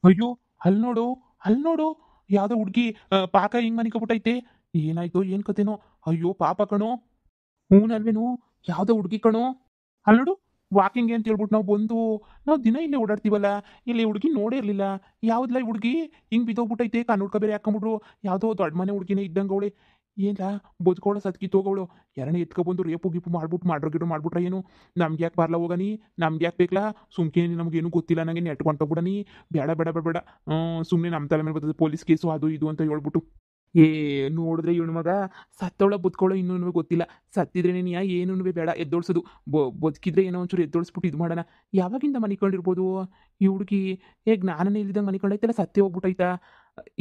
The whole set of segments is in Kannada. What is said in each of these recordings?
ಅಯ್ಯೋ, ಅಲ್ಲಿ ನೋಡು, ಅಲ್ಲಿ ನೋಡು, ಯಾವ್ದೋ ಹುಡ್ಗಿ ಪಾಕ ಹಿಂಗ್ ಮನಿಕೊಬಿಟ್ಟೈತೆ. ಏನಾಯ್ತೋ ಏನ್ ಕತೆನೋ. ಅಯ್ಯೋ ಪಾಪ ಕಣೋ. ಹೂನಲ್ವೇನು, ಯಾವ್ದೋ ಹುಡ್ಗಿ ಕಣೋ. ಅಲ್ಲಿ ನೋಡು, ವಾಕಿಂಗ್ ಅಂತ ಹೇಳ್ಬಿಟ್ಟು ನಾವು ದಿನ ಇಲ್ಲೇ ಓಡಾಡ್ತೀವಲ್ಲ, ಇಲ್ಲಿ ಹುಡ್ಗಿ ನೋಡೇ ಇರ್ಲಿಲ್ಲ. ಯಾವ್ದಲ್ಲ ಹುಡ್ಗಿ ಹಿಂಗ್ ಬಿದ್ದೋಗ್ಬಿಟ್ಟೈತೆ, ಕಣ್ಣುಡ್ಕ ಬೇರೆ ಹಾಕೊಂಬಿಟ್ರು. ಯಾವ್ದೋ ದೊಡ್ಡ ಮನೆ ಹುಡ್ಗಿನೇ ಇದ್ದಂಗೆ ಅವಳೆ. ಏನ್ಲ ಬದುಕೋಳ ಸತ್ಕಿತ್ತೋಗವಳು. ಯಾರನ್ನ ಎತ್ಕೊಬಂದು ರೇಪು ಗಿಪ್ಪು ಮಾಡ್ಬಿಟ್ಟು ಮಾಡ್ರೋ ಮಾಡ್ಬಿಟ್ರೆ ಏನು. ನಮ್ಗೆ ಯಾಕೆ ಬಾರ್ಲ ಹೋಗನಿ, ನಮ್ಗೆ ಯಾಕೆ ಬೇಕಲ್ಲ. ಸುಮ್ಕೆ ನಮಗೇನು ಗೊತ್ತಿಲ್ಲ, ನಂಗೆ ನೆಟ್ಕೊಂಡೋಗ್ಬಿಡನಿ. ಬೇಡ ಬೇಡ ಬೇಡ ಬೇಡ. ಸುಮ್ಮನೆ ನಮ್ಮ ತಲೆ ಮೇಲೆ ಬರ್ತದೆ ಪೊಲೀಸ್ ಕೇಸು ಅದು ಇದು ಅಂತ ಹೇಳ್ಬಿಟ್ಟು. ಏ ನೋಡಿದ್ರೆ ಇವಳು ಮಗ ಸತ್ತವಳ ಬದುಕೋಳ ಇನ್ನೂ ಗೊತ್ತಿಲ್ಲ. ಸತ್ತಿದ್ರೆ ನೀನು ಏನೂ ಬೇಡ ಎದ್ದೋಳ್ಸೋದು. ಬದುಕಿದ್ರೆ ಏನೋ ಒಂಚೂರು ಎದ್ದೋಳ್ಸ್ಬಿಟ್ಟು ಇದು ಮಾಡೋಣ. ಯಾವಾಗಿಂದ ಮನಿಕೊಂಡಿರ್ಬೋದು ಈ ಹುಡುಗಿ? ಜ್ಞಾನನೇ ಇಲ್ದಿದಂಗೆ ಮನಿಕೊಂಡೈತಲ್ಲ, ಸತ್ತೇ ಹೋಗ್ಬಿಟ್ಟೈತಾ?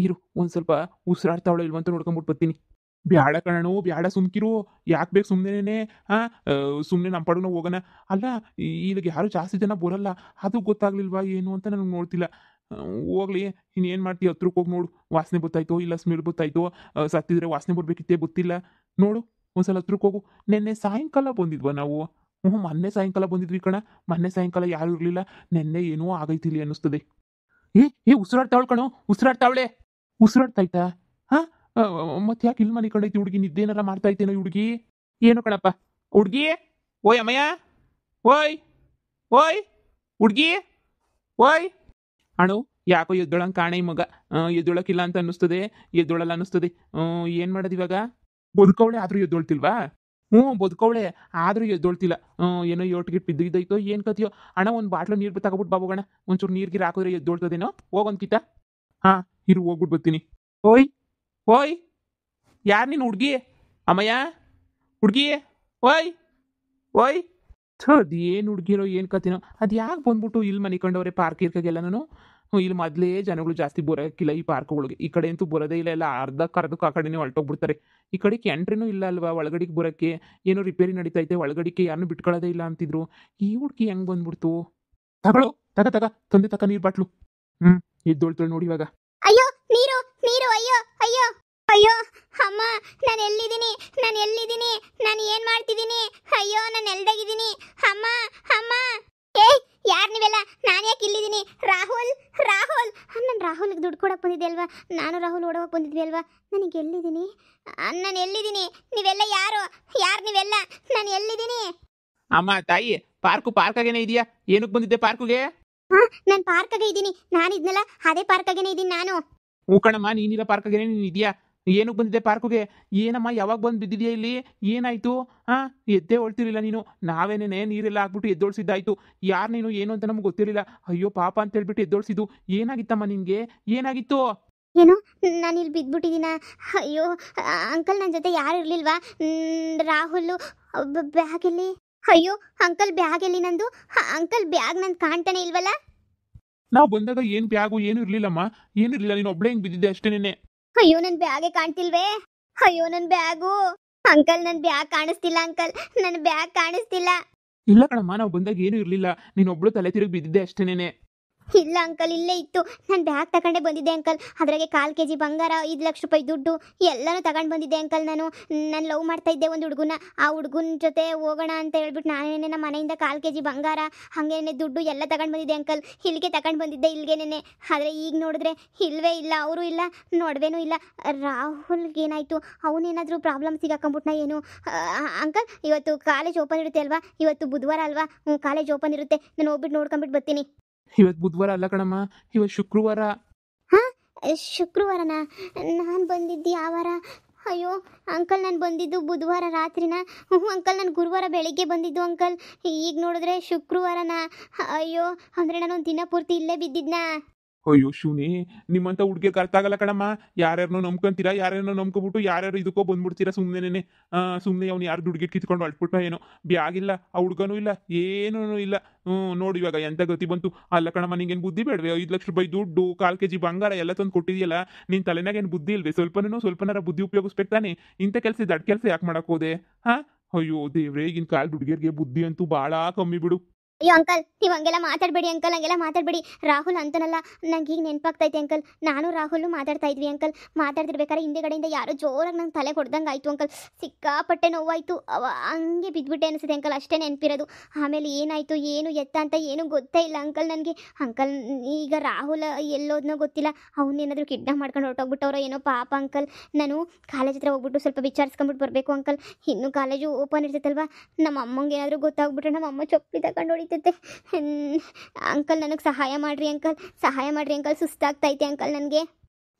ಇರು ಒಂದು ಸ್ವಲ್ಪ ಉಸಿರಾಡ್ತಾವಳ ಇಲ್ವಂತ ನೋಡ್ಕೊಂಬಿಟ್ಟು ಬರ್ತೀನಿ. ಬ್ಯಾಡ ಕಣೋ, ಬ್ಯಾಡ ಸುಮ್ಕಿರು. ಯಾಕೆ ಬೇಕು ಸುಮ್ಮನೆ? ಸುಮ್ಮನೆ ನಮ್ಮ ಪಾಡಿಗೆ ನಾವು ಹೋಗೋಣ. ಅಲ್ಲ, ಇಲ್ಲಿಗೆ ಯಾರು ಜಾಸ್ತಿ ಜನ ಬರಲ್ಲ. ಅದು ಗೊತ್ತಾಗ್ಲಿಲ್ವಾ ಏನು ಅಂತ ನನಗೆ ನೋಡ್ತಿಲ್ಲ. ಹೋಗ್ಲಿ, ಇನ್ನೇನು ಮಾಡ್ತೀವಿ, ಹತ್ರಕ್ಕೆ ಹೋಗಿ ನೋಡು. ವಾಸನೆ ಗೊತ್ತಾಯ್ತೋ ಇಲ್ಲ ಸ್ಮೆಲ್ ಗೊತ್ತಾಯ್ತೋ. ಸತ್ತಿದ್ರೆ ವಾಸನೆ ಬರ್ಬೇಕಿತ್ತೇ ಗೊತ್ತಿಲ್ಲ. ನೋಡು, ಒಂದ್ಸಲ ಹತ್ರಕ್ಕೆ ಹೋಗು. ನಿನ್ನೆ ಸಾಯಂಕಾಲ ಬಂದಿದ್ವಾ ನಾವು? ಮೊನ್ನೆ ಸಾಯಂಕಾಲ ಬಂದಿದ್ವಿ ಕಣ. ಮೊನ್ನೆ ಸಾಯಂಕಾಲ ಯಾರು ಇರಲಿಲ್ಲ. ನಿನ್ನೆ ಏನೋ ಆಗೈತಿಲಿ ಅನ್ನಿಸ್ತದೆ. ಉಸಿರಾಡ್ತಾವಳು ಕಣೋ, ಉಸಿರಾಡ್ತಾವಳೆ. ಉಸಿರಾಡ್ತಾಯ್ತಾ? ಹಾ, ಮತ್ತೆ ಯಾಕೆ ಇಲ್ಲಿ ಮನಿಕೊಂಡೈತಿ ಹುಡುಗಿ? ನಿದ್ದೇನಾರ ಮಾಡ್ತಾ ಐತೇನೋ ಹುಡುಗಿ? ಏನು ಕಣಪ್ಪ ಹುಡುಗಿ? ಓಯ್ ಅಮ್ಮಯ್ಯ, ಓಯ್ ಓಯ್ ಹುಡುಗಿ, ಓಯ್ ಅಣು. ಯಾಕೋ ಎದ್ದೊಳಂಗೆ ಕಾಣೆ ಈ ಮಗ. ಎದ್ದೊಳಕ್ಕಿಲ್ಲ ಅಂತ ಅನ್ನಿಸ್ತದೆ, ಎದ್ದೊಳಲ್ಲ ಅನ್ನಿಸ್ತದೆ. ಏನು ಮಾಡೋದು ಇವಾಗ? ಬದುಕವಳೆ ಆದರೂ ಎದ್ದೊಳ್ತಿಲ್ವಾ? ಬದುಕವಳೆ ಆದರೂ ಎದ್ದೊಳ್ತಿಲ್ಲ. ಏನೋ ಯೋಟ್ಗಿಟ್ಟು ಬಿದ್ದಿದ್ದೈತೋ ಏನು ಕತಿಯೋ. ಅಣ್ಣ ಒಂದು ಬಾಟ್ಲು ನೀರು ತಗೊಬಿಟ್ಟು ಬಾಬೋಗಣ. ಒಂಚೂರು ನೀರ್ಗಿರು ಹಾಕಿದ್ರೆ ಎದ್ದೊಳ್ತದೇನೋ. ಹೋಗೊಂದು ಕಿತ್ತ. ಹಾಂ, ಇರು ಹೋಗ್ಬಿಟ್ಟು ಬರ್ತೀನಿ. ಓಯ್ ಓಯ್, ಯಾರು ನೀನು ಹುಡುಗಿ? ಅಮ್ಮಯ್ಯ, ಹುಡುಗಿ, ಓಯ್ ಓಯ್. ಅದೇನು ಹುಡುಗಿರೋ ಏನು ಕತಿನೋ. ಅದು ಯಾಕೆ ಬಂದ್ಬಿಟ್ಟು ಇಲ್ಲಿ ಮನಿಕೊಂಡವ್ರೆ ಪಾರ್ಕ್ ಇರ್ಕಾಗೆಲ್ಲ? ನಾನು ಇಲ್ಲಿ ಮೊದಲೇ ಜನಗಳು ಜಾಸ್ತಿ ಬರೋಕ್ಕಿಲ್ಲ ಈ ಪಾರ್ಕ್ಗಳಿಗೆ. ಈ ಕಡೆ ಅಂತೂ ಬರೋದೇ ಇಲ್ಲ. ಎಲ್ಲ ಅರ್ಧಕ್ಕೆ ಆ ಕಡೆನೇ ಹೊರಟೋಗ್ಬಿಡ್ತಾರೆ. ಈ ಕಡೆಗೆ ಎಂಟ್ರಿನೂ ಇಲ್ಲ ಅಲ್ವಾ ಒಳಗಡೆಗೆ ಬರೋಕ್ಕೆ. ಏನೋ ರಿಪೇರಿ ನಡೀತೈತೆ, ಒಳಗಡೆಗೆ ಯಾರನ್ನೂ ಬಿಟ್ಕೊಳ್ಳೋದೇ ಇಲ್ಲ ಅಂತಿದ್ರು. ಈ ಹುಡುಗಿ ಹೆಂಗೆ ಬಂದ್ಬಿಡ್ತು? ತಗೊಳ್ಳೋ, ತಗ ತಂದೆ ತಕ ನೀರು ಬಾಟ್ಲು. ಎದ್ದೊಳ್ತಾಳೆ ನೋಡಿ ಇವಾಗ. ಅಯ್ಯೋ ನೀರು ನೀರು, ಅಯ್ಯೋ ಅಯ್ಯೋ ಅಯ್ಯೋ ಅಮ್ಮ, ನಾನು ಎಲ್ಲಿದ್ದೀನಿ? ನಾನು ಏನ್ ಮಾಡ್ತಿದ್ದೀನಿ? ಅಯ್ಯೋ, ನಾನು ಎಲ್ದಾಗಿದ್ದೀನಿ ಅಮ್ಮ. ಅಮ್ಮ, ಯಾರು ನೀವೆಲ್ಲ? ನಾನು ಯಾಕೆ ಇಲ್ಲಿದ್ದೀನಿ? ರಾಹುಲ್ ರಾಹುಲ್, ನಾನು ರಾಹುಲ್ಗೆ ದುಡ್ಡು ಕೊಡಕ್ಕೆ ಬಂದಿದ್ದೆ ಅಲ್ವಾ? ನಾನು ರಾಹುಲ್ ಓಡೋಕೆ ಬಂದಿದ್ವಿ ಅಲ್ವಾ? ನನಗೆ ಎಲ್ಲಿದ್ದೀನಿ? ನಾನು ಎಲ್ಲಿದ್ದೀನಿ? ನೀವೆಲ್ಲ ಯಾರು ನೀವೆಲ್ಲ? ನಾನು ಎಲ್ಲಿದ್ದೀನಿ? ಅಮ್ಮ ತಾಯಿ, ಪಾರ್ಕಾಗೇನೆ ಇದೆಯಾ? ಏನಕ್ಕೆ ಬಂದಿದ್ದೆ ಪಾರ್ಕ್ಗೆ? ನಾನು ಪಾರ್ಕಾಗೆ ಇದ್ದೀನಿ. ನಾನು ಇದ್ನಲ್ಲ, ಅದೇ ಪಾರ್ಕಾಗೇನೆ ಇದ್ದೀನಿ ನಾನು. ಕಣಮ್ಮ, ನೀನಿರೋ ಪಾರ್ಕಾಗೇನೆ ನೀನು ಇದೆಯಾ? ಏನಕ್ಕೆ ಬಂದಿದ್ದೆ ಪಾರ್ಕ್ಗೆ? ಏನಮ್ಮ, ಯಾವಾಗ ಬಂದು ಬಿದ್ದಿದ್ಯಾ ಇಲ್ಲಿ? ಏನಾಯ್ತು? ಎದ್ದೇ ಹೊಳ್ತಿರ್ಲಿಲ್ಲ ನೀನು. ನಾವೇನೇನೆ ನೀರೆಲ್ಲ ಹಾಕ್ಬಿಟ್ಟು ಎದ್ದೋಳ್ಸಿದ್ದಾಯ್ತು. ಯಾರು ನೀನು ಏನು ಅಂತ ನಮ್ಗೆ ಗೊತ್ತಿರಲಿಲ್ಲ. ಅಯ್ಯೋ ಪಾಪ ಅಂತ ಹೇಳ್ಬಿಟ್ಟು ಎದ್ದೋಳ್ಸಿದ್ದು. ಏನಾಗಿತ್ತಮ್ಮ ನಿನ್ಗೆ? ಏನಾಗಿತ್ತು? ಏನು, ನಾನು ಇಲ್ಲಿ ಬಿದ್ದುಬಿಟ್ಟಿದ್ದೀನ? ಅಯ್ಯೋ ಅಂಕಲ್, ನನ್ನ ಜೊತೆ ಯಾರು ಇರಲಿಲ್ವಾ? ರಾಹುಲ್ ಬ್ಯಾಗ್ ಎಲ್ಲಿ? ಅಯ್ಯೋ ಅಂಕಲ್, ಬ್ಯಾಗ್ ಎಲ್ಲಿ ನಂದು? ಅಂಕಲ್, ಬ್ಯಾಗ್ ನಂದು ಕಾಣ್ತಾನೆ ಇಲ್ವಲ್ಲ? ನಾವು ಬಂದಾಗ ಏನು ಬ್ಯಾಗು ಏನು ಇರಲಿಲ್ಲಮ್ಮ. ಏನಿರಲಿಲ್ಲ, ನೀನು ಒಬ್ಳೆ ಹಿಂಗೆ ಬಿದ್ದಿದ್ದೆ ಅಷ್ಟೇನೆ. ಅಯ್ಯೋ, ನನ್ನ ಬ್ಯಾಗೇ ಕಾಣ್ತಿಲ್ವೇ? ಅಯ್ಯೋ ನನ್ನ ಬ್ಯಾಗು. ಅಂಕಲ್, ನನ್ನ ಬ್ಯಾಗ್ ಕಾಣಿಸ್ತಿಲ್ಲ. ಅಂಕಲ್, ನನ್ನ ಬ್ಯಾಗ್ ಕಾಣಿಸ್ತಿಲ್ಲ. ಇಲ್ಲ ಕಣಮ್ಮ, ನಾವು ಬಂದಾಗ ಏನೂ ಇರಲಿಲ್ಲ. ನೀನು ಒಬ್ಳು ತಲೆ ತಿರುಗಿ ಬಿದ್ದಿದ್ದೆ ಅಷ್ಟೇನೆ. ಇಲ್ಲ ಅಂಕಲ್, ಇಲ್ಲೇ ಇತ್ತು. ನಾನು ಬ್ಯಾಗ್ ತಗೊಂಡೇ ಬಂದಿದ್ದೆ ಅಂಕಲ್. ಅದ್ರಾಗೆ 1/4 kg ಬಂಗಾರ, 5 ಲಕ್ಷ ರೂಪಾಯಿ ದುಡ್ಡು ಎಲ್ಲನೂ ತಗೊಂಡು ಬಂದಿದ್ದೆ ಅಂಕಲ್. ನಾನು ಲವ್ ಮಾಡ್ತಾ ಇದ್ದೆ ಒಂದು ಹುಡುಗನ. ಆ ಹುಡುಗನ ಜೊತೆ ಹೋಗೋಣ ಅಂತ ಹೇಳ್ಬಿಟ್ಟು ನಾನೇನೆ ನಮ್ಮ ಮನೆಯಿಂದ 1/4 kg ಬಂಗಾರ, ಹಾಗೇನೆ ದುಡ್ಡು ಎಲ್ಲ ತಗೊಂಡು ಬಂದಿದ್ದೆ ಅಂಕಲ್. ಇಲ್ಲಿಗೆ ತಗೊಂಡು ಬಂದಿದ್ದೆ, ಇಲ್ಲಿಗೆನೆ. ಆದರೆ ಈಗ ನೋಡಿದ್ರೆ ಇಲ್ವೇ ಇಲ್ಲ, ಅವರು ಇಲ್ಲ, ನೋಡ್ವೇನೂ ಇಲ್ಲ. ರಾಹುಲ್ಗೆ ಏನಾಯಿತು? ಅವನೇನಾದರೂ ಪ್ರಾಬ್ಲಮ್ ಸಿಗಾಕೊಂಬಿಟ್ನ ಏನು? ಅಂಕಲ್, ಇವತ್ತು ಕಾಲೇಜ್ ಓಪನ್ ಇರುತ್ತೆ ಅಲ್ವಾ? ಇವತ್ತು ಬುಧವಾರ ಅಲ್ವಾ? ಕಾಲೇಜ್ ಓಪನ್ ಇರುತ್ತೆ. ನಾನು ಹೋಗ್ಬಿಟ್ಟು ನೋಡ್ಕೊಂಬಿಟ್ಟು ಬರ್ತೀನಿ. ಇವತ್ತು ಬುಧವಾರ ಅಲ್ಲ ಕಣಮ್ಮ, ಇವತ್ತು ಶುಕ್ರವಾರ. ಶುಕ್ರವಾರನಾ? ನಾನು ಬಂದಿದ್ದು ಯಾವ ವಾರ? ಅಯ್ಯೋ ಅಂಕಲ್, ನಾನು ಬಂದಿದ್ದು ಬುಧವಾರ ರಾತ್ರಿನ? ಅಂಕಲ್, ನಾನು ಗುರುವಾರ ಬೆಳಿಗ್ಗೆ ಬಂದಿದ್ದು ಅಂಕಲ್. ಈಗ ನೋಡಿದ್ರೆ ಶುಕ್ರವಾರನಾ? ಅಯ್ಯೋ, ಅಂದರೆ ನಾನು ಒಂದು ದಿನ ಪೂರ್ತಿ ಇಲ್ಲೇ ಬಿದ್ದಿದ್ನಾ? ಅಯ್ಯೋ ಶಿವನಿ, ನಿಮ್ಮಂತ ಹುಡುಗಿಯರ್ಗೆ ಅರ್ಥ ಆಗಲ್ಲ ಕಣಮ್ಮ. ಯಾರ್ಯಾರನೋ ನಂಬ್ಕೊಂತೀರಾ, ಯಾರ್ಯಾರನೋ ನಂಬ್ಕೊಬಿಟ್ಟು ಯಾರ್ಯಾರು ಇದಕ್ಕೋ ಬಂದ್ಬಿಡ್ತೀರಾ ಸುಮ್ಮನೆ. ಸುಮ್ಮನೆ ಅವ್ನು ಯಾರು ದುಡ್ಡು ಕಿತ್ಕೊಂಡು ಹೊಳ್ಬಿಟ್ಟ ಏನೋ. ಬ್ಯಾಗಿಲ್ಲ, ಆ ಹುಡುಗನೂ ಇಲ್ಲ, ಏನೂ ಇಲ್ಲ. ನೋಡಿ ಇವಾಗ ಎಂಥ ಗತಿ ಬಂತು. ಅಲ್ಲ ಕಣಮ್ಮ, ನಿಂಗೇನು ಬುದ್ಧಿ ಬೇಡವೆ? 5 ಲಕ್ಷ ರೂಪಾಯಿ ದುಡ್ಡು, 1/4 kg ಬಂಗಾರ ಎಲ್ಲ ತಂದು ಕೊಟ್ಟಿದೆಯಲ್ಲ. ನಿನ್ನ ತಲೆನಾಗ ಏನು ಬುದ್ಧಿ ಇಲ್ವೇ? ಸ್ವಲ್ಪನಾರ ಬುದ್ಧಿ ಉಪಯೋಗಿಸ್ಬೇಕು ತಾನೆ. ಇಂಥ ಕೆಲಸ, ದಡ್ಡ ಕೆಲಸ ಯಾಕೆ ಮಾಡಕ್ಕೆ ಹೋದೆ? ಅಯ್ಯೋ ದೇವ್ರೇ, ಈಗಿನ ಕಾಲದ ಹುಡುಗಿಯರಿಗೆ ಬುದ್ಧಿ ಅಂತೂ ಭಾಳ ಕಮ್ಮಿ ಬಿಡು. ಅಯ್ಯೋ ಅಂಕಲ್, ನೀವು ಹಂಗೆಲ್ಲ ಮಾತಾಡಬೇಡಿ ಅಂಕಲ್, ಹಂಗೆಲ್ಲ ಮಾತಾಡಬೇಡಿ. ರಾಹುಲ್ ಅಂತನಲ್ಲ, ನಂಗೆ ಈಗ ನೆನಪಾಗ್ತೈತೆ ಅಂಕಲ್. ನಾನು ರಾಹುಲು ಮಾತಾಡ್ತಾ ಇದ್ವಿ ಅಂಕಲ್. ಮಾತಾಡ್ತಿರ್ಬೇಕಾದ್ರೆ ಹಿಂದೆಗಡೆಯಿಂದ ಯಾರೋ ಜೋರಾಗಿ ನಂಗೆ ತಲೆ ಹೊಡೆದಂಗೆ ಆಯಿತು ಅಂಕಲ್. ಸಿಕ್ಕಾಪಟ್ಟೆ ನೋವಾಯಿತು. ಹಂಗೆ ಬಿದ್ದುಬಿಟ್ಟೆ ಅನಿಸುತ್ತೆ ಅಂಕಲ್, ಅಷ್ಟೇ ನೆನಪಿರೋದು. ಆಮೇಲೆ ಏನಾಯಿತು ಏನು ಎತ್ತ ಅಂತ ಏನೂ ಗೊತ್ತೇ ಇಲ್ಲ ಅಂಕಲ್ ನನಗೆ. ಅಂಕಲ್, ಈಗ ರಾಹುಲ್ ಎಲ್ಲೋದ್ನೋ ಗೊತ್ತಿಲ್ಲ. ಅವನ್ನೇನಾದರೂ ಕಿಡ್ನಾಪ್ ಮಾಡ್ಕೊಂಡು ಹೊರಟೋಗ್ಬಿಟ್ಟವ್ರೋ ಏನೋ ಪಾಪ ಅಂಕಲ್. ನಾನು ಕಾಲೇಜ್ ಹತ್ರ ಹೋಗ್ಬಿಟ್ಟು ಸ್ವಲ್ಪ ವಿಚಾರಿಸ್ಕೊಂಬಿಟ್ಟು ಬರಬೇಕು ಅಂಕಲ್. ಇನ್ನೂ ಕಾಲೇಜು ಓಪನ್ ಇರ್ತೈತಲ್ವಾ, ನಮ್ಮ ಅಮ್ಮಂಗೆ ಏನಾದರೂ ಗೊತ್ತಾಗ್ಬಿಟ್ರೆ ನಮ್ಮ ಅಮ್ಮ ಚಪ್ಪಲಿ ತಗೊಂಡು ಹೊಡಿತೈತೆ. ಅಂಕಲ್, ನನಗೆ ಸಹಾಯ ಮಾಡಿರಿ ಅಂಕಲ್, ಸಹಾಯ ಮಾಡಿರಿ ಅಂಕಲ್. ಸುಸ್ತಾಗ್ತೈತೆ ಅಂಕಲ್ ನನಗೆ.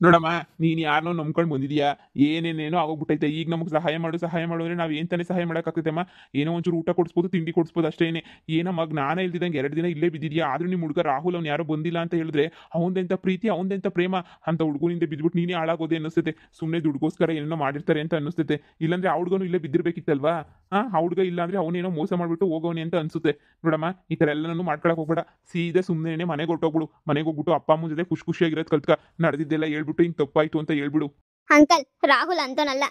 ನೋಡಮ್ಮ, ನೀನು ಯಾರನ್ನೋ ನಂಬ್ಕೊಂಡು ಬಂದಿದ್ಯಾ, ಏನೇನೇನೋ ಆಗೋಗ್ಬಿಟ್ಟೈತೆ. ಈಗ ನಮಗೆ ಸಹಾಯ ಮಾಡು ಸಹಾಯ ಮಾಡು ಅಂದರೆ ನಾವು ಏನು ತಾನೇ ಸಹಾಯ ಮಾಡೋಕ್ಕಾಗ್ತೈತಮ್ಮ? ಏನೋ ಒಂಚೂರು ಊಟ ಕೊಡಿಸ್ಬೋದು, ತಿಂಡಿ ಕೊಡಿಸ್ಬೋದು ಅಷ್ಟೇನೆ. ಏನಮ್ಮ ಜ್ಞಾನ ಇಲ್ದಿದ್ದಂಗೆ 2 ದಿನ ಇಲ್ಲೇ ಬಿದ್ದಿದ್ಯಾ. ಆದರೂ ನಿಮ್ಮ ಹುಡುಗ ರಾಹುಲ್ ಅವ್ನು ಯಾರೋ ಬಂದಿಲ್ಲ ಅಂತ ಹೇಳಿದ್ರೆ ಅವನದೆಂಥ ಪ್ರೀತಿ, ಅವನದೆಂಥ ಪ್ರೇಮ ಅಂತ ಹುಡುಗನಿಂದ ಬಿದ್ದುಬಿಟ್ಟು ನೀನೇ ಹಾಳಾಗೋದೆ ಅನ್ನಿಸ್ತೈತೆ. ಸುಮ್ಮನೆ ದುಡ್ಗೋಸ್ಕರ ಏನೇನೋ ಮಾಡಿರ್ತಾರೆ ಅಂತ ಅನ್ನಿಸ್ತೈತೆ. ಇಲ್ಲಾಂದ್ರೆ ಆ ಹುಡುಗನು ಇಲ್ಲೇ ಬಿದ್ದಿರ್ಬೇಕಿತ್ತಲ್ವಾ? ಆ ಹುಡುಗ ಇಲ್ಲಾಂದ್ರೆ ಅವನೇನೋ ಮೋಸ ಮಾಡಿಬಿಟ್ಟು ಹೋಗೋನೆ ಅಂತ ಅನ್ಸುತ್ತೆ. ನೋಡಮ್ಮ, ಈ ಥರ ಎಲ್ಲನೂ ಮಾಡ್ಕೊಳಕ್ಕೆ ಹೋಗ್ಬೇಡ. ಸೀದಾ ಸುಮ್ಮನೆ ಮನೆಗೆ ಹೊರಟೋಗ್ಬಿಡು. ಮನೆಗೆ ಹೋಗ್ಬಿಟ್ಟು ಅಪ್ಪ ಅಮ್ಮನ ಜೊತೆ ಖುಷಿಯಾಗಿರೋದು ಕಲ್ತ್ಕ. ನಡೆದಿದ್ದೆಲ್ಲ ಹೇಳ್ಬಿಟ್ಟು ಹಿಂಗೆ ತಪ್ಪಾಯ್ತು ಅಂತ ಹೇಳ್ಬಿಡು. ಅಂಕಲ್, ರಾಹುಲ್ ಅಂತನಲ್ಲ.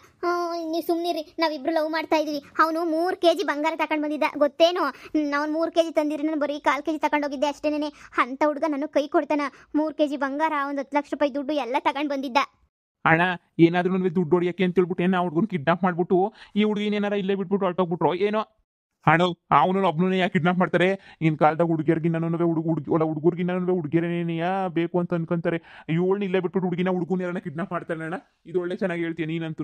ನೀವು ಸುಮ್ಮನಿರಿ. ನಾವಿಬ್ರು ಲವ್ ಮಾಡ್ತಾ ಇದೀವಿ. ಅವನು 3 kg ಬಂಗಾರ ತಗೊಂಡು ಬಂದಿದ್ದ, ಗೊತ್ತೇನೋ? ನಾವು 3 kg ತಂದಿರಿ, ನಾನು ಬರೀ 1/4 kg ತಗೊಂಡೋಗಿದ್ದೆ ಅಷ್ಟೇನೆ. ಅಂಥ ಹುಡುಗ ನನಗೆ ಕೈ ಕೊಡ್ತಾನ. 3 kg ಬಂಗಾರ, ಒಂದು 10 ಲಕ್ಷ ರೂಪಾಯಿ ದುಡ್ಡು ಎಲ್ಲ ತಗೊಂಡು ಬಂದಿದ್ದ. ಅಣ್ಣ, ಏನಾದ್ರೂ ದುಡ್ಡು ಹೊಡಿಯಕ್ಕೆ ಅಂತ ಹೇಳ್ಬಿಟ್ಟು ಏನೋ ಹುಡುಗನ ಕಿಡ್ನಾಪ್ ಮಾಡ್ಬಿಟ್ಟು ಈ ಹುಡುಗಿನ ಏನಾರ ಇಲ್ಲೇ ಬಿಟ್ಬಿಟ್ಟು ಹೊರಟೋಗ್ಬಿಟ್ರೋ ಏನೋ. ಹಣ ಅವನು ಒಬ್ಬನೇ ಯಾಕೆ ಕಿಡ್ನಾಪ್ ಮಾಡ್ತಾರೆ? ಇನ್ ಕಾಲದಾಗ ಹುಡುಗಿಯರ್ಗಿನ್ನೂ ಹುಡುಗರ್ಗಿನ್ನೂ ಹುಡುಗಿಯರೇನೆಯಾ ಬೇಕು ಅಂತ ಅನ್ಕೊಂತಾರೆ. ಇವಳನ್ನ ಇಲ್ಲೇ ಬಿಟ್ಬಿಟ್ಟು ಹುಡುಗಿನ ಹುಡುಗನ ಕಿಡ್ನಾಪ್ ಮಾಡ್ತಾನೆ ಅಣ್ಣ. ಇದು ಒಳ್ಳೆ ಚೆನ್ನಾಗಿ ಹೇಳ್ತೀಯ ನೀನಂತೂ.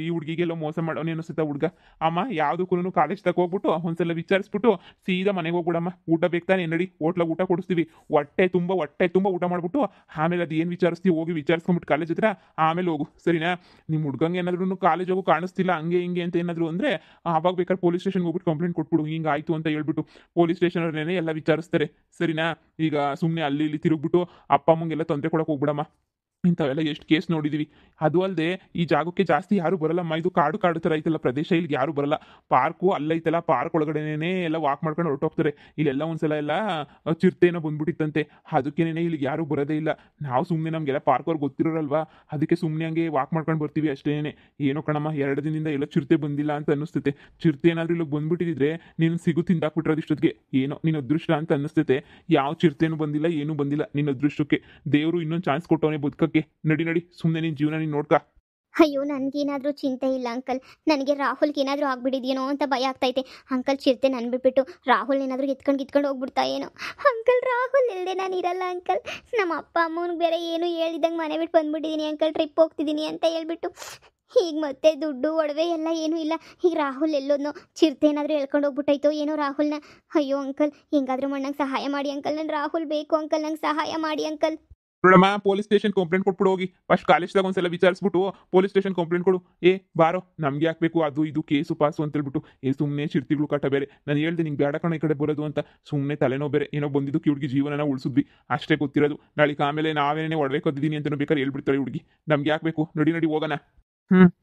ಈ ಹುಡುಗಿಗೆಲ್ಲ ಮೋಸ ಮಾಡೋನು ಅನಿಸುತ್ತಾ ಹುಡುಗ. ಅಮ್ಮ, ಯಾವುದಕ್ಕೂ ಕಾಲೇಜ್ ತಗ ಹೋಗ್ಬಿಟ್ಟು ಒಂದ್ಸಲ ವಿಚಾರಿಸ್ಬಿಟ್ಟು ಸೀದಾ ಮನೆಗೆ ಹೋಗ್ಬಿಡಮ್ಮ. ಊಟ ಬೇಕಾನೆ ನಡಿ, ಹೋಟ್ಲಾಗ ಊಟ ಕೊಡಿಸ್ತೀವಿ. ಹೊಟ್ಟೆ ತುಂಬ ಊಟ ಮಾಡ್ಬಿಟ್ಟು ಆಮೇಲೆ ಅದು ಏನು ವಿಚಾರಿಸ್ತೀವಿ ಹೋಗಿ ವಿಚಾರಿಸ್ಕೊಂಬಿಟ್ಟು ಕಾಲೇಜ್ ಹತ್ರ ಆಮೇಲೆ ಹೋಗು, ಸರಿನಾ? ನಿಮ್ಮ ಹುಡುಗಂಗೆ ಏನಾದ್ರೂ ಕಾಲೇಜ್ ಹೋಗು ಕಾಣಿಸ್ತಿಲ್ಲ ಹಂಗೆ ಹಿಂಗೆ ಅಂತ ಏನಾದ್ರು ಅಂದರೆ ಆವಾಗ ಬೇಕಾದ್ರೆ ಪೊಲೀಸ್ ಸ್ಟೇಷನ್ಗೆ ಹೋಗ್ಬಿಟ್ಟು ಕಂಪ್ಲೇಂಟ್ ಕೊಟ್ಬಿಡು. ಹಿಂಗೆ ಆಯಿತು ಅಂತ ಹೇಳ್ಬಿಟ್ಟು ಪೊಲೀಸ್ ಸ್ಟೇಷನ್ ಅವ್ರನ್ನೇ ಎಲ್ಲ ವಿಚಾರಿಸ್ತಾರೆ, ಸರಿನಾ? ಈಗ ಸುಮ್ಮನೆ ಅಲ್ಲಿ ಇಲ್ಲಿ ತಿರುಗ್ಬಿಟ್ಟು ಅಪ್ಪ ಅಮ್ಮಂಗೆಲ್ಲ ತೊಂದರೆ ಕೊಡಕ್ಕೆ ಹೋಗ್ಬಿಡಮ್ಮ. ಇಂಥವೆಲ್ಲ ಎಷ್ಟು ಕೇಸ್ ನೋಡಿದೀವಿ. ಅದು ಅಲ್ಲದೆ ಈ ಜಾಗಕ್ಕೆ ಜಾಸ್ತಿ ಯಾರು ಬರಲ್ಲಮ್ಮ. ಇದು ಕಾಡು ಥರ ಐತಲ್ಲ ಪ್ರದೇಶ, ಇಲ್ಲಿಗೆ ಯಾರು ಬರಲ್ಲ. ಪಾರ್ಕು ಅಲ್ಲೈತಲ್ಲ, ಪಾರ್ಕ್ ಒಳಗಡೆನೇ ಎಲ್ಲ ವಾಕ್ ಮಾಡ್ಕೊಂಡು ಹೊರಟೋಗ್ತಾರೆ. ಇಲ್ಲೆಲ್ಲ ಒಂದ್ಸಲ ಎಲ್ಲ ಚಿರತೆನೋ ಬಂದ್ಬಿಟ್ಟಿತ್ತಂತೆ, ಅದಕ್ಕೇನೆ ಇಲ್ಲಿಗೆ ಯಾರು ಬರೋದೇ ಇಲ್ಲ. ನಾವು ಸುಮ್ಮನೆ ನಮಗೆಲ್ಲ ಪಾರ್ಕ್ ಅವ್ರಿಗೆ ಗೊತ್ತಿರೋರಲ್ವಾ, ಅದಕ್ಕೆ ಸುಮ್ಮನೆ ಹಂಗೆ ವಾಕ್ ಮಾಡ್ಕೊಂಡು ಬರ್ತೀವಿ ಅಷ್ಟೇನೆ. ಏನೋ ಕಣಮ್ಮ, 2 ದಿನದಿಂದ ಎಲ್ಲ ಚಿರತೆ ಬಂದಿಲ್ಲ ಅಂತ ಅನ್ನಿಸ್ತೈತೆ. ಚಿರತೆ ಏನಾದರೂ ಇಲ್ಲಿಗೆ ಬಂದ್ಬಿಟ್ಟಿದ್ರೆ ನೀನು ಸಿಗು ತಿಂದಾಕ್ಬಿಟ್ರೋದು ಇಷ್ಟೊತ್ತಿಗೆ. ಏನೋ ನಿನ್ನ ಅದೃಷ್ಟ ಅಂತ ಅನ್ನಿಸ್ತೈತೆ. ಯಾವ ಚಿರತೆನೂ ಬಂದಿಲ್ಲ, ಏನೂ ಬಂದಿಲ್ಲ. ನಿನ್ನ ಅದೃಷ್ಟಕ್ಕೆ ದೇವರು ಇನ್ನೊಂದು ಚಾನ್ಸ್ ಕೊಟ್ಟವನೇ ಬದುಕಕ್ಕೆ. ನಡಿ ಸುಮ್ಮನೆ ನಿನ್ನ ಜೀವನ ನೀನು ನೋಡ್ಕ. ಅಯ್ಯೋ, ನನಗೇನಾದರೂ ಚಿಂತೆ ಇಲ್ಲ ಅಂಕಲ್. ನನಗೆ ರಾಹುಲ್ಗೆ ಏನಾದರೂ ಆಗ್ಬಿಟ್ಟಿದ್ಯೇನೋ ಅಂತ ಭಯ ಆಗ್ತೈತೆ ಅಂಕಲ್. ಚಿರತೆ ನನ್ನ ಬಿಟ್ಬಿಟ್ಟು ರಾಹುಲ್ ಏನಾದರೂ ಎತ್ಕೊಂಡು ಹೋಗ್ಬಿಡ್ತಾ ಏನೋ ಅಂಕಲ್. ರಾಹುಲ್ ಇಲ್ಲದೆ ನಾನು ಇರಲ್ಲ ಅಂಕಲ್. ನಮ್ಮ ಅಪ್ಪ ಅಮ್ಮನಿಗೆ ಬೇರೆ ಏನು ಹೇಳಿದಂಗೆ ಮನೆ ಬಿಟ್ಟು ಬಂದ್ಬಿಟ್ಟಿದ್ದೀನಿ ಅಂಕಲ್. ಟ್ರಿಪ್ ಹೋಗ್ತಿದ್ದೀನಿ ಅಂತ ಹೇಳ್ಬಿಟ್ಟು. ಈಗ ಮತ್ತೆ ದುಡ್ಡು ಒಡವೆ ಎಲ್ಲ ಏನೂ ಇಲ್ಲ. ಈಗ ರಾಹುಲ್ ಎಲ್ಲೋದ್ನೋ, ಚಿರತೆ ಏನಾದರೂ ಎಳ್ಕೊಂಡು ಹೋಗ್ಬಿಟ್ಟೈತೋ ಏನೋ ರಾಹುಲ್ನ. ಅಯ್ಯೋ ಅಂಕಲ್, ಹೆಂಗಾದ್ರೂ ನಂಗೆ ಸಹಾಯ ಮಾಡಿ ಅಂಕಲ್. ನನ್ನ ರಾಹುಲ್ ಬೇಕು ಅಂಕಲ್, ನಂಗೆ ಸಹಾಯ ಮಾಡಿ ಅಂಕಲ್. ನೋಡಮ್ಮ, ಪೊಲೀಸ್ ಸ್ಟೇಷನ್ ಕಂಪ್ಲೇಂಟ್ ಕೊಟ್ಬಿಡು ಹೋಗಿ. ಫಸ್ಟ್ ಕಾಲೇಜ್ದಾಗ ಒಂದ್ಸಲ ವಿಚಾರಿಸ್ಬಿಟ್ಟು ಪೊಲೀಸ್ ಸ್ಟೇಷನ್ ಕಂಪ್ಲೇಂಟ್ ಕೊಡು. ಬಾರೋ, ನಮ್ಗೆ ಹಾಕ್ಬೇಕು ಅದು ಇದು ಕೇಸು ಪಾಸು ಅಂತ ಹೇಳ್ಬಿಟ್ಟು. ಸುಮ್ಮನೆ ಚಿರ್ತಿಗಳು ಕಟ್ಟ ಬೇರೆ. ನಾನು ಹೇಳ್ದೆ ನಿಂಗೆ ಬೇಡ ಕಣ ಈ ಕಡೆ ಬರೋದು ಅಂತ. ಸುಮ್ಮನೆ ತಲೆನೋ ಬೇರೆ. ಏನೋ ಬಂದಿದ್ದು ಹುಡುಗಿ ಜೀವನನ ಉಳಿಸಿದ್ವಿ ಅಷ್ಟೇ ಗೊತ್ತಿರೋದು. ನಾಳೆಗೆ ಆಮೇಲೆ ನಾವೇನೇ ಒಡವೆ ಕದ್ದಿದ್ದೀನಿ ಅಂತ ಬೇಕಾದ್ರೆ ಹೇಳ್ಬಿಡ್ತಾರೆ ಹುಡುಗಿ. ನಮ್ಗೆ ಹಾಕ್ಬೇಕು, ನಡಿ ಹೋಗೋಣ.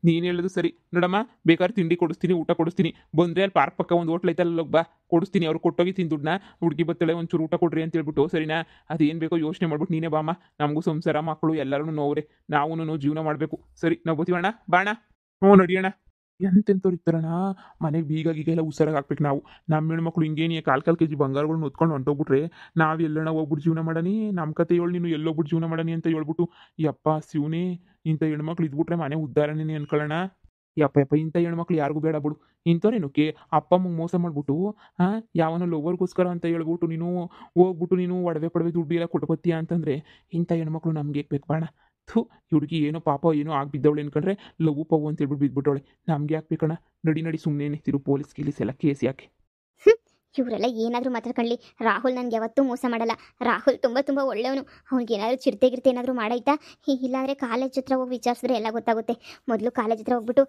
ನೀನು ಹೇಳೋದು ಸರಿ. ನೋಡಮ್ಮ, ಬೇಕಾದ್ರೆ ತಿಂಡಿ ಕೊಡಿಸ್ತೀನಿ, ಊಟ ಕೊಡಿಸ್ತೀನಿ. ಬಂದರೆ ಅಲ್ಲಿ ಪಾರ್ಕ್ ಪಕ್ಕ ಒಂದು ಹೋಟ್ಲ್ ಐತಲ್ಲ, ಬಾ ಕೊಡಿಸ್ತೀನಿ. ಅವ್ರು ಕೊಟ್ಟೋಗಿ ತಿಂದು ದುಡ್ಡನ್ನ. ಹುಡುಗಿ ಬತ್ತಳೆ, ಒಂಚೂರು ಊಟ ಕೊಡ್ರಿ ಅಂತ ಹೇಳ್ಬಿಟ್ಟು, ಸರಿನಾ? ಅದೇನು ಬೇಕೋ ಯೋಚನೆ ಮಾಡ್ಬಿಟ್ಟು ನೀನೇ ಬಾಮ್ಮ. ನಮಗೂ ಸಂಸಾರ ಮಕ್ಕಳು ಎಲ್ಲರೂ ನೋವ್ರೆ, ನಾವು ಜೀವನ ಮಾಡಬೇಕು. ಸರಿ, ನಾವು ಬರ್ತೀವಣ್ಣ, ಬಾಣ. ನಡಿಯೋಣ. ಎಂತೆಂಥವ್ರು ಇರ್ತಾರಣ್ಣ, ಮನೆಗೆ ಬೀಗ ಎಲ್ಲ ಉಸಾರಾಗಿ ಹಾಕ್ಬೇಕು ನಾವು. ನಮ್ಮ ಹೆಣ್ಮಕ್ಳು ಹಿಂಗೇನಿ 1/4 kg ಬಂಗಾರಗಳನ್ನ ಹೊತ್ಕೊಂಡು ಹೊಂಟೋಗ್ಬಿಟ್ರೆ ನಾವು ಎಲ್ಲಣ್ಣ ಹೋಗ್ಬಿಟ್ಟು ಜೀವನ ಮಾಡನಿ. ನಮ್ಮ ಕತೆ ಹೇಳಿ ನೀನು ಎಲ್ಲೋಗ್ಬಿಟ್ಟು ಜೀವನ ಮಾಡನಿ ಅಂತ ಹೇಳ್ಬಿಟ್ಟು. ಯಪ್ಪ ಶಿವನೇ, ಇಂಥ ಹೆಣ್ಮಕ್ಳು ಇದ್ಬಿಟ್ರೆ ಮನೆ ಉದ್ಧಾರನೇ ಅನ್ಕೊಳ್ಳೋಣ. ಯಪ್ಪ ಇಂಥ ಹೆಣ್ಮಕ್ಳು ಯಾರಿಗೂ ಬೇಡ ಬಿಡು. ಇಂಥವ್ರೇನಕ್ಕೆ ಅಪ್ಪ ಅಮ್ಮಂಗೆ ಮೋಸ ಮಾಡ್ಬಿಟ್ಟು ಯಾವನೋ ಲವರ್ಗೋಸ್ಕರ ಅಂತ ಹೇಳ್ಬಿಟ್ಟು ನೀನು ಹೋಗ್ಬಿಟ್ಟು ನೀನು ಒಡವೆ ಪಡವೆ ದುಡ್ಡು ಎಲ್ಲ ಕೊಟ್ಕೊತೀಯ ಅಂತಂದರೆ ಇಂಥ ಹೆಣ್ಮಕ್ಳು ನಮ್ಗೆ ಬೇಕು ಬಾಣ. ಹುಡುಗಿ ಏನೋ ಪಾಪ ಏನೋ ಆಗಿಬಿದ್ದವಳು ಅನ್ಕೊಂಡ್ರೆ ಲವ್ ಪವು ಅಂತ ಹೇಳ್ಬಿಟ್ಟು ಬಿದ್ಬಿಟ್ಟವಳೆ. ನಮ್ಗೆ ಯಾಕೆ ಬೇಕಣ್ಣ? ನಡಿ ಸುಮ್ಮನೆ ತಿರು ಪೊಲೀಸ್ ಗೀಲೀಸ್ ಎಲ್ಲ ಕೇಸ್ ಯಾಕೆ? ಇವರೆಲ್ಲ ಏನಾದರೂ ಮಾತಾಡ್ಕೊಳ್ಳಿ. ರಾಹುಲ್ ನನಗೆ ಯಾವತ್ತೂ ಮೋಸ ಮಾಡಲ್ಲ. ರಾಹುಲ್ ತುಂಬ ಒಳ್ಳೆಯವನು. ಅವ್ನಿಗೆ ಏನಾದರೂ ಚಿರತೆ ಏನಾದರೂ ಮಾಡಾಯ್ತಾ? ಇಲ್ಲಾಂದರೆ ಕಾಲೇಜ್ ಹತ್ರ ಹೋಗಿ ವಿಚಾರಿಸಿದ್ರೆ ಎಲ್ಲ ಗೊತ್ತಾಗುತ್ತೆ. ಮೊದಲು ಕಾಲೇಜ್ ಹತ್ರ ಹೋಗ್ಬಿಟ್ಟು